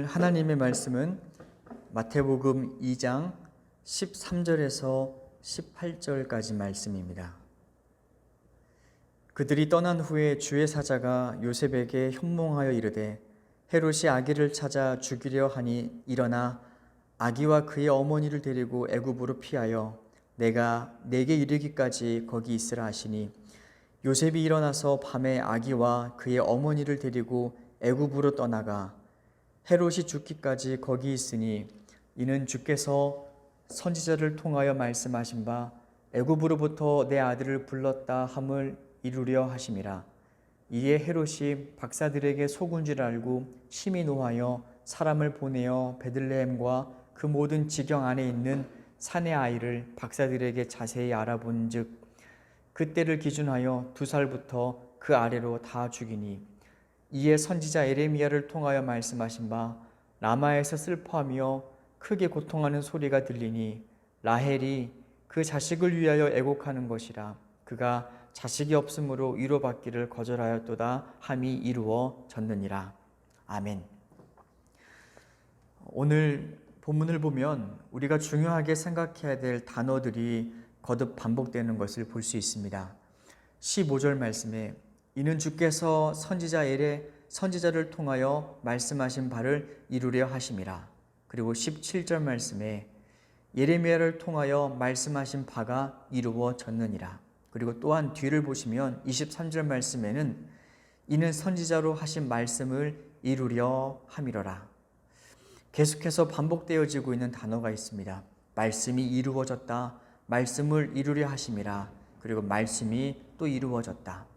오늘 하나님의 말씀은 마태복음 2장 13절에서 18절까지 말씀입니다. 그들이 떠난 후에 주의 사자가 요셉에게 현몽하여 이르되 헤롯이 아기를 찾아 죽이려 하니 일어나 아기와 그의 어머니를 데리고 애굽으로 피하여 내가 내게 이르기까지 거기 있으라 하시니 요셉이 일어나서 밤에 아기와 그의 어머니를 데리고 애굽으로 떠나가 헤롯이 죽기까지 거기 있으니 이는 주께서 선지자를 통하여 말씀하신 바 애굽으로부터 내 아들을 불렀다 함을 이루려 하심이라. 이에 헤롯이 박사들에게 속은 줄 알고 심히 노하여 사람을 보내어 베들레헴과 그 모든 지경 안에 있는 산의 아이를 박사들에게 자세히 알아본즉 그때를 기준하여 2살부터 그 아래로 다 죽이니 이에 선지자 에레미야를 통하여 말씀하신 바 라마에서 슬퍼하며 크게 고통하는 소리가 들리니 라헬이 그 자식을 위하여 애곡하는 것이라. 그가 자식이 없으므로 위로받기를 거절하였도다 함이 이루어졌느니라. 아멘. 오늘 본문을 보면 우리가 중요하게 생각해야 될 단어들이 거듭 반복되는 것을 볼 수 있습니다. 15절 말씀에 이는 주께서 선지자를 통하여 말씀하신 바를 이루려 하심이라. 그리고 17절 말씀에 예레미야를 통하여 말씀하신 바가 이루어졌느니라. 그리고 또한 뒤를 보시면 23절 말씀에는 이는 선지자로 하신 말씀을 이루려 함이로라. 계속해서 반복되어지고 있는 단어가 있습니다. 말씀이 이루어졌다, 말씀을 이루려 하심이라, 그리고 말씀이 또 이루어졌다.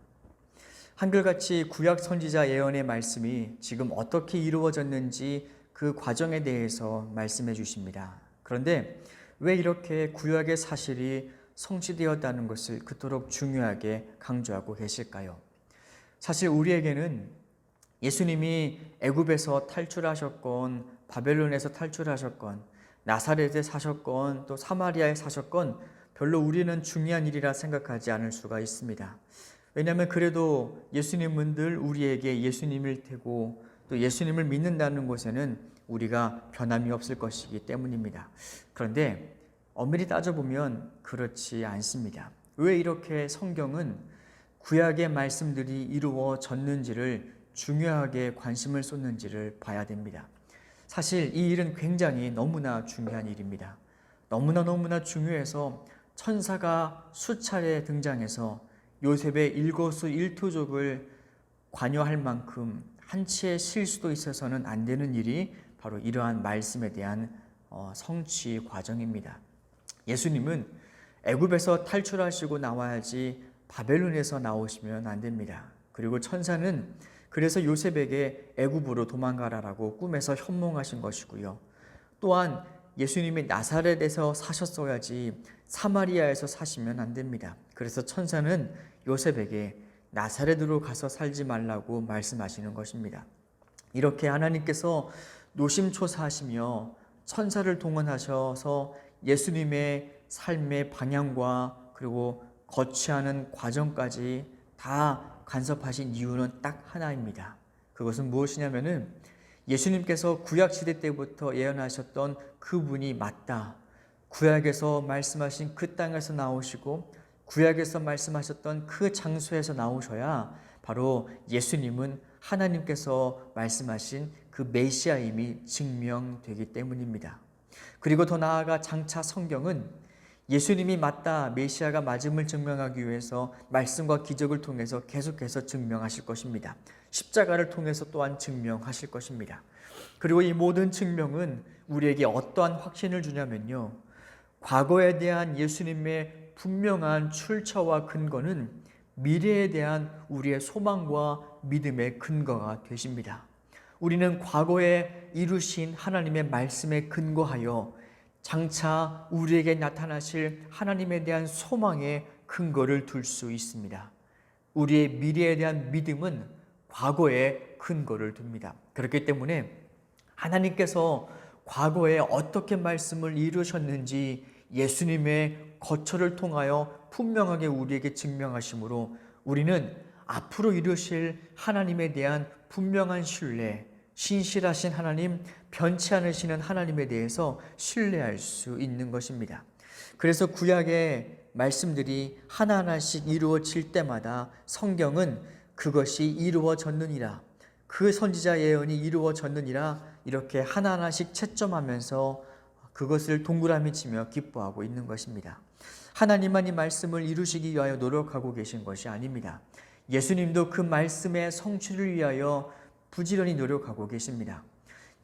한결같이 구약 선지자 예언의 말씀이 지금 어떻게 이루어졌는지 그 과정에 대해서 말씀해 주십니다. 그런데 왜 이렇게 구약의 사실이 성취되었다는 것을 그토록 중요하게 강조하고 계실까요? 사실 우리에게는 예수님이 애굽에서 탈출하셨건 바벨론에서 탈출하셨건 나사렛에 사셨건 또 사마리아에 사셨건 별로 우리는 중요한 일이라 생각하지 않을 수가 있습니다. 왜냐하면 그래도 예수님은 늘 우리에게 예수님일 테고 또 예수님을 믿는다는 것에는 우리가 변함이 없을 것이기 때문입니다. 그런데 엄밀히 따져보면 그렇지 않습니다. 왜 이렇게 성경은 구약의 말씀들이 이루어졌는지를 중요하게 관심을 쏟는지를 봐야 됩니다. 사실 이 일은 굉장히 너무나 중요한 일입니다. 너무나 중요해서 천사가 수차례 등장해서 요셉의 일거수일투족을 관여할 만큼 한치의 실수도 있어서는 안 되는 일이 바로 이러한 말씀에 대한 성취 과정입니다. 예수님은 애굽에서 탈출하시고 나와야지 바벨론에서 나오시면 안 됩니다. 그리고 천사는 그래서 요셉에게 애굽으로 도망가라라고 꿈에서 현몽하신 것이고요. 또한 예수님이 나사렛에서 사셨어야지 사마리아에서 사시면 안 됩니다. 그래서 천사는 요셉에게 나사렛으로 가서 살지 말라고 말씀하시는 것입니다. 이렇게 하나님께서 노심초사하시며 천사를 동원하셔서 예수님의 삶의 방향과 그리고 거취하는 과정까지 다 간섭하신 이유는 딱 하나입니다. 그것은 무엇이냐면은 예수님께서 구약시대 때부터 예언하셨던 그분이 맞다. 구약에서 말씀하신 그 땅에서 나오시고 구약에서 말씀하셨던 그 장소에서 나오셔야 바로 예수님은 하나님께서 말씀하신 그 메시아임이 증명되기 때문입니다. 그리고 더 나아가 장차 성경은 예수님이 맞다, 메시아가 맞음을 증명하기 위해서 말씀과 기적을 통해서 계속해서 증명하실 것입니다. 십자가를 통해서 또한 증명하실 것입니다. 그리고 이 모든 증명은 우리에게 어떠한 확신을 주냐면요, 과거에 대한 예수님의 분명한 출처와 근거는 미래에 대한 우리의 소망과 믿음의 근거가 되십니다. 우리는 과거에 이루신 하나님의 말씀에 근거하여 장차 우리에게 나타나실 하나님에 대한 소망의 근거를 둘 수 있습니다. 우리의 미래에 대한 믿음은 과거에 근거를 둡니다. 그렇기 때문에 하나님께서 과거에 어떻게 말씀을 이루셨는지 예수님의 거처를 통하여 분명하게 우리에게 증명하심으로 우리는 앞으로 이루실 하나님에 대한 분명한 신뢰, 신실하신 하나님, 변치 않으시는 하나님에 대해서 신뢰할 수 있는 것입니다. 그래서 구약의 말씀들이 하나하나씩 이루어질 때마다 성경은 그것이 이루어졌느니라, 그 선지자 예언이 이루어졌느니라 이렇게 하나하나씩 채점하면서 그것을 동그라미 치며 기뻐하고 있는 것입니다. 하나님만 이 말씀을 이루시기 위하여 노력하고 계신 것이 아닙니다. 예수님도 그 말씀의 성취를 위하여 부지런히 노력하고 계십니다.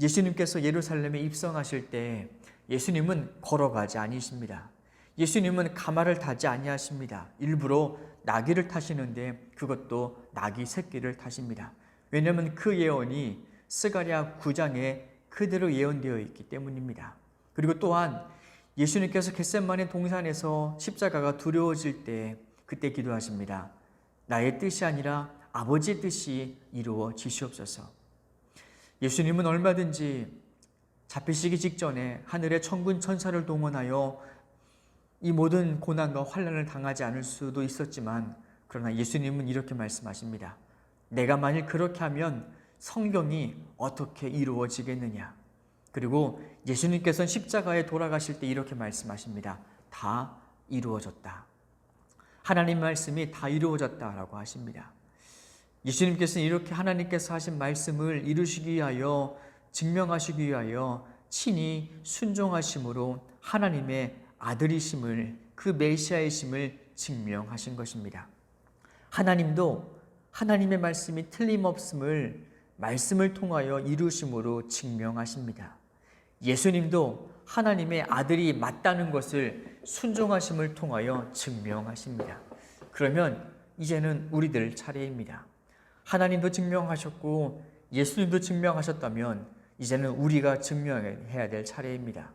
예수님께서 예루살렘에 입성하실 때 예수님은 걸어가지 아니십니다. 예수님은 가마를 타지 아니하십니다. 일부러 나귀를 타시는데 그것도 나귀 새끼를 타십니다. 왜냐하면 그 예언이 스가랴 9장에 그대로 예언되어 있기 때문입니다. 그리고 또한 예수님께서 겟세마네 동산에서 십자가가 두려워질 때 그때 기도하십니다. 나의 뜻이 아니라 아버지의 뜻이 이루어지시옵소서. 예수님은 얼마든지 잡히시기 직전에 하늘의 천군 천사를 동원하여 이 모든 고난과 환난을 당하지 않을 수도 있었지만, 그러나 예수님은 이렇게 말씀하십니다. 내가 만일 그렇게 하면 성경이 어떻게 이루어지겠느냐. 그리고 예수님께서는 십자가에 돌아가실 때 이렇게 말씀하십니다. 다 이루어졌다. 하나님 말씀이 다 이루어졌다라고 하십니다. 예수님께서는 이렇게 하나님께서 하신 말씀을 이루시기 위하여, 증명하시기 위하여 친히 순종하심으로 하나님의 아들이심을, 그 메시아이심을 증명하신 것입니다. 하나님도 하나님의 말씀이 틀림없음을 말씀을 통하여 이루심으로 증명하십니다. 예수님도 하나님의 아들이 맞다는 것을 순종하심을 통하여 증명하십니다. 그러면 이제는 우리들 차례입니다. 하나님도 증명하셨고 예수님도 증명하셨다면 이제는 우리가 증명해야 될 차례입니다.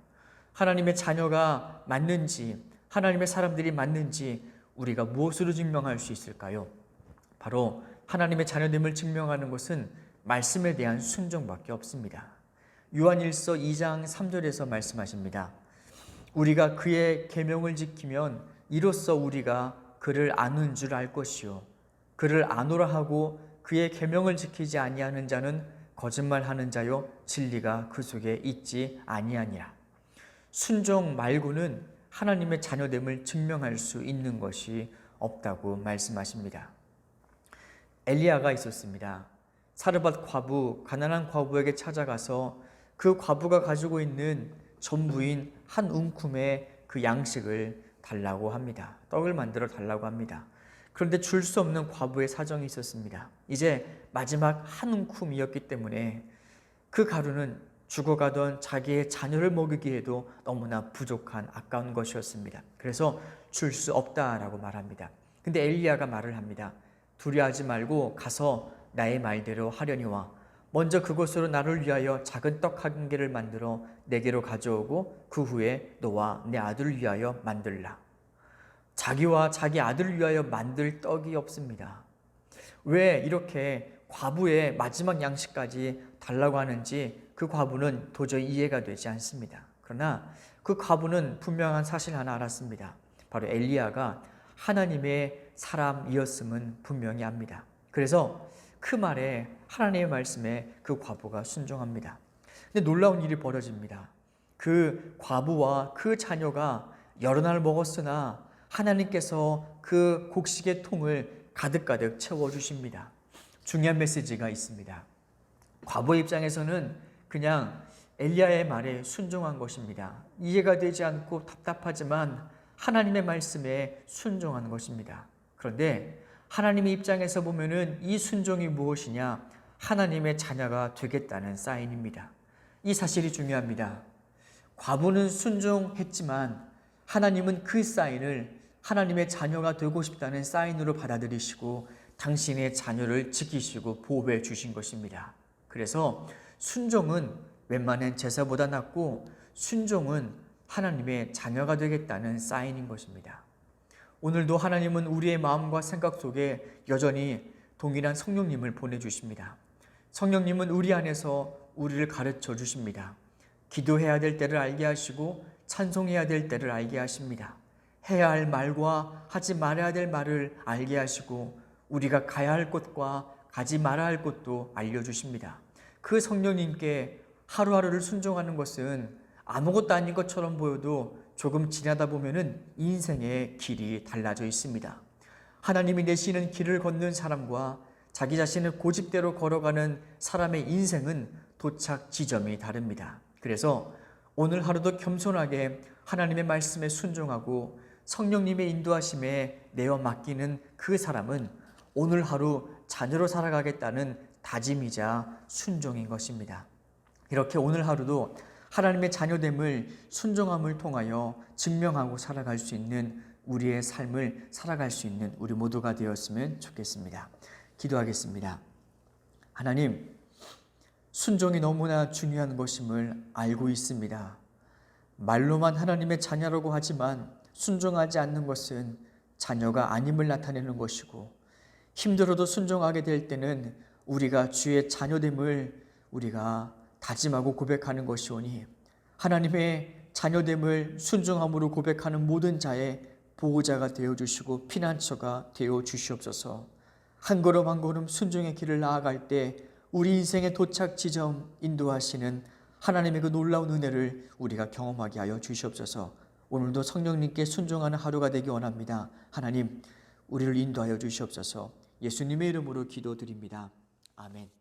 하나님의 자녀가 맞는지, 하나님의 사람들이 맞는지 우리가 무엇으로 증명할 수 있을까요? 바로 하나님의 자녀됨을 증명하는 것은 말씀에 대한 순종밖에 없습니다. 요한일서 2장 3절에서 말씀하십니다. 우리가 그의 계명을 지키면 이로써 우리가 그를 아는 줄 알 것이요, 그를 아노라 하고 그의 계명을 지키지 아니하는 자는 거짓말하는 자요 진리가 그 속에 있지 아니하니라. 순종 말고는 하나님의 자녀됨을 증명할 수 있는 것이 없다고 말씀하십니다. 엘리야가 있었습니다. 사르밧 과부, 가난한 과부에게 찾아가서 그 과부가 가지고 있는 전부인 한 움큼의 그 양식을 달라고 합니다. 떡을 만들어 달라고 합니다. 그런데 줄 수 없는 과부의 사정이 있었습니다. 이제 마지막 한 움큼이었기 때문에 그 가루는 죽어가던 자기의 자녀를 먹이기에도 너무나 부족한 아까운 것이었습니다. 그래서 줄 수 없다라고 말합니다. 근데 엘리야가 말을 합니다. 두려워하지 말고 가서 나의 말대로 하려니와 먼저 그곳으로 나를 위하여 작은 떡 한 개를 만들어 내게로 가져오고 그 후에 너와 내 아들을 위하여 만들라. 자기와 자기 아들을 위하여 만들 떡이 없습니다. 왜 이렇게 과부의 마지막 양식까지 달라고 하는지 그 과부는 도저히 이해가 되지 않습니다. 그러나 그 과부는 분명한 사실 하나 알았습니다. 바로 엘리야가 하나님의 사람이었음은 분명히 압니다. 그래서 그 말에, 하나님의 말씀에 그 과부가 순종합니다. 근데 놀라운 일이 벌어집니다. 그 과부와 그 자녀가 여러 날 먹었으나 하나님께서 그 곡식의 통을 가득가득 채워주십니다. 중요한 메시지가 있습니다. 과부의 입장에서는 그냥 엘리야의 말에 순종한 것입니다. 이해가 되지 않고 답답하지만 하나님의 말씀에 순종하는 것입니다. 그런데 하나님의 입장에서 보면은 이 순종이 무엇이냐? 하나님의 자녀가 되겠다는 사인입니다. 이 사실이 중요합니다. 과부는 순종했지만 하나님은 그 사인을 하나님의 자녀가 되고 싶다는 사인으로 받아들이시고 당신의 자녀를 지키시고 보호해 주신 것입니다. 그래서 순종은 웬만한 제사보다 낫고 순종은 하나님의 자녀가 되겠다는 사인인 것입니다. 오늘도 하나님은 우리의 마음과 생각 속에 여전히 동일한 성령님을 보내주십니다. 성령님은 우리 안에서 우리를 가르쳐 주십니다. 기도해야 될 때를 알게 하시고 찬송해야 될 때를 알게 하십니다. 해야 할 말과 하지 말아야 될 말을 알게 하시고 우리가 가야 할 곳과 가지 말아야 할 곳도 알려주십니다. 그 성령님께 하루하루를 순종하는 것은 아무것도 아닌 것처럼 보여도 조금 지나다 보면은 인생의 길이 달라져 있습니다. 하나님이 내시는 길을 걷는 사람과 자기 자신을 고집대로 걸어가는 사람의 인생은 도착 지점이 다릅니다. 그래서 오늘 하루도 겸손하게 하나님의 말씀에 순종하고 성령님의 인도하심에 내어 맡기는 그 사람은 오늘 하루 자녀로 살아가겠다는 다짐이자 순종인 것입니다. 이렇게 오늘 하루도 하나님의 자녀됨을 순종함을 통하여 증명하고 살아갈 수 있는 우리의 삶을 살아갈 수 있는 우리 모두가 되었으면 좋겠습니다. 기도하겠습니다. 하나님, 순종이 너무나 중요한 것임을 알고 있습니다. 말로만 하나님의 자녀라고 하지만 순종하지 않는 것은 자녀가 아님을 나타내는 것이고, 힘들어도 순종하게 될 때는 우리가 주의 자녀됨을 우리가 다짐하고 고백하는 것이오니 하나님의 자녀됨을 순종함으로 고백하는 모든 자의 보호자가 되어주시고 피난처가 되어주시옵소서. 한 걸음 한 걸음 순종의 길을 나아갈 때 우리 인생의 도착 지점 인도하시는 하나님의 그 놀라운 은혜를 우리가 경험하게 하여 주시옵소서. 오늘도 성령님께 순종하는 하루가 되기 원합니다. 하나님, 우리를 인도하여 주시옵소서. 예수님의 이름으로 기도드립니다. 아멘.